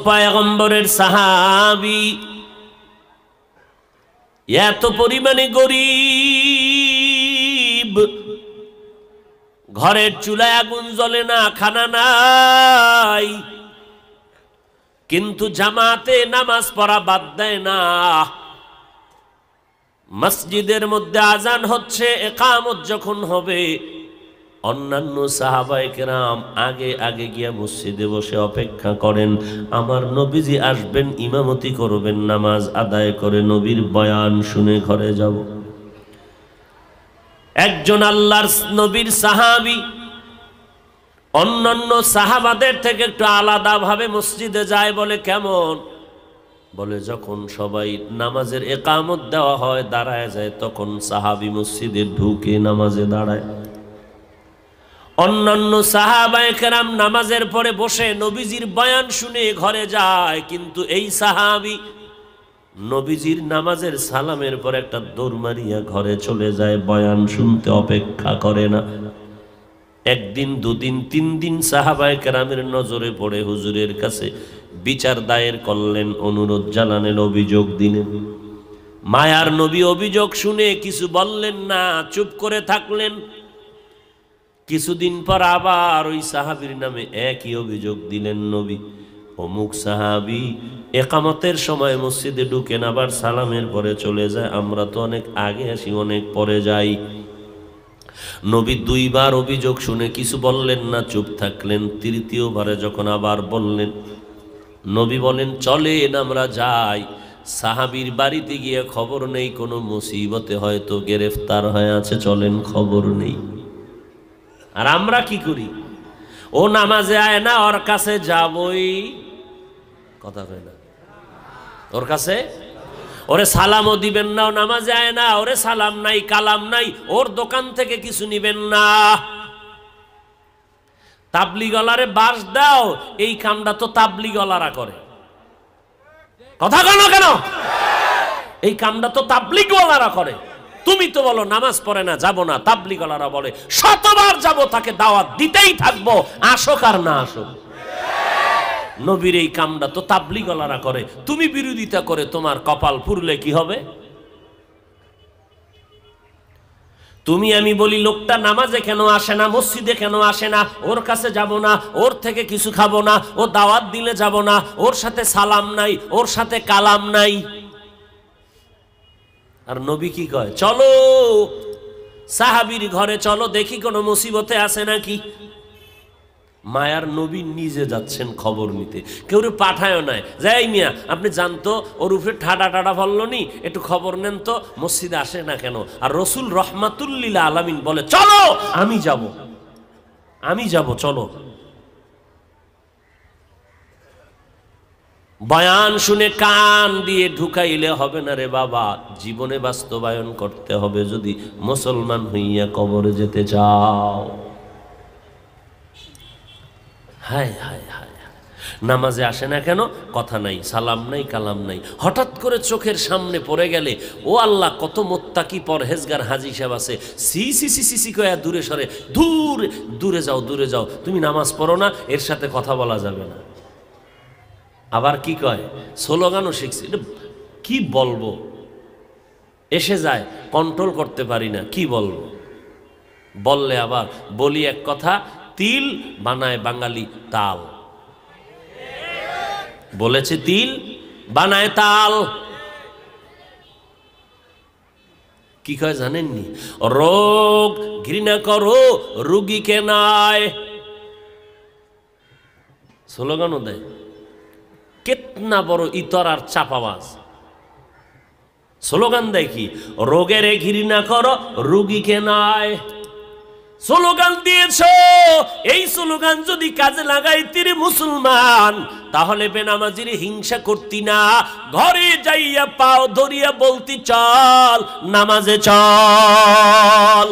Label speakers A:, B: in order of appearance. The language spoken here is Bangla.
A: পয়গম্বরের সাহাবী এত পরিমাণে গরিব, ঘরের চুলায় আগুন জ্বলে না, খানা নাই, কিন্তু জামাতে নামাজ পড়া বাদ দেয় না। মসজিদের মধ্যে আজান হচ্ছে, ইকামত যখন হবে অন্যান্য সাহাবায়ে কেরাম আগে আগে গিয়া মসজিদে বসে অপেক্ষা করেন, আমার নবীজি আসবেন, ইমামতি করবেন, নামাজ আদায় করে নবীর বয়ান শুনে ঘরে যাব। একজন আল্লাহর নবীর সাহাবী অন্যান্য সাহাবাদের থেকে একটু আলাদা ভাবে মসজিদে যায়। বলে কেমন? বলে যখন সবাই নামাজের ইকামত দেওয়া হয়, দাঁড়ায় যায়, তখন সাহাবী মসজিদে ঢুকে নামাজে দাঁড়ায়। অন্যান্য সাহাবায়ে কেরাম নামাজের পরে বসে নবীজির বয়ান শুনে ঘরে যায়, কিন্তু এই সাহাবী নবীজির নামাজের সালামের পর একটা দৌড় মারিয়া ঘরে চলে যায়, বয়ান শুনতে অপেক্ষা করে না। একদিন, দুদিন, 3 দিন সাহাবায়ে কেরামের নজরে পড়ে হুজুরের কাছে বিচার দায়ের করলেন, অনুরোধ জানালেন, অভিযোগ দিলেন। মায়ার নবী অভিযোগ শুনে কিছু বললেন না, চুপ করে থাকলেন। কিছুদিন পর আবার ওই সাহাবীর নামে একই অভিযোগ দিলেন, নবী অমুক সাহাবী ইকামতের সময় মসজিদে ঢুকেন, আবার সালামের পরে চলে যায়, আমরা তো অনেক আগে আসি, অনেক পরে যাই। নবী 2 বার অভিযোগ শুনে কিছু বললেন না, চুপ থাকলেন। তৃতীয়বারে যখন আবার বললেন, নবী বলেন চলেন আমরা যাই। সাহাবীর বাড়িতে গিয়ে খবর নেই, কোনো মুসিবতে হয়তো গ্রেফতার হয়ে আছে, চলেন, খবর নেই। আর আমরা কি করি? ও নামাজে আয় না, ওর কাছে যাবই, কথা কয় না, ওর কাছে, ওরে সালামও দিবেন না, ও নামাজে আয় না, ওরে সালাম নাই, কালাম নাই, ওর দোকান থেকে কিছু নিবেন না। তাবলিগলারে বাস দাও, এই কামটা তো তাবলিগলারা করে, কথা কেন কেন? এই কামটা তো তাবলিগওয়ালারা করে। তুমি তো বলো নামাজ পড়ে না, যাব না, তাবলিগওয়ালারা বলে 100 বার যাব, তাকে দাওয়াত দিতেই থাকবো, আসুক আর না আসুক। নবীর এই কামটা তো তাবলিগওয়ালারা করে, তুমি বিরোধিতা করে তোমার কপাল পুরলে কি হবে? তুমি আমি বলি লোকটা নামাজে কেন আসে না, মসজিদে কেন আসে না, ওর কাছে যাব না, ওর থেকে কিছু খাবো না, ও দাওয়াত দিলে যাব না, ওর সাথে সালাম নাই, ওর সাথে কালাম নাই। আর নবী কি কয়? চলো সাহাবীর ঘরে চলো, দেখি কোনো মুসিবতে আছে নাকি। মায়ার নবী নিজে যাচ্ছেন খবর নিতে, কেউ পাঠায় নাই, যাই মিয়া আপনি জানতো ওর উপরে ঠাডা টাডা ফললো নি, একটু খবর নেন তো, মসজিদে আসে না কেন। আর রসুল রহমাতুল্লিল আলামিন বলে চলো, আমি যাব, আমি যাব, চলো। বয়ান শুনে কান দিয়ে ঢুকাইলে হবে না রে বাবা, জীবনে বাস্তবায়ন করতে হবে যদি মুসলমান হইয়া কবরে যেতে চাও। হায় হায় হায়, নামাজে আসে না কেন, কথা নাই, সালাম নাই, কালাম নাই। হঠাৎ করে চোখের সামনে পড়ে গেলে, ও আল্লাহ কত মুত্তাকি পরহেজগার হাজী সাহেব আছে, সি সি সি সি সি কয়া দূরে সরে, দূরে দূরে যাও, দূরে যাও, তুমি নামাজ পড়ো না, এর সাথে কথা বলা যাবে না। আবার কি কয়, স্লোগানও শিখছি, কি বলবো, এসে যায়, কন্ট্রোল করতে পারি না, কি বলবো। বললে আবার বলি এক কথা, তিল বানায় বাঙালি তাল, বলেছে তিল বানায় তাল। কি কয় জানেননি? রোগ ঘৃণা করো, রুগীকে নয়। স্লোগানও দেয়, কেতনা বড় ইতর আর চাপাবাজ। স্লোগান দেয় কি? রোগের ঘৃণা করো, রুগীকে নয়। স্লোগান দিয়েছ, এই স্লোগান যদি কাজে লাগাইতি রে মুসলমান, তাহলে বেনামাজির হিংসা করতি না, ঘরে যাইয়া পাও ধরিয়া বলতি চল নামাজে চল।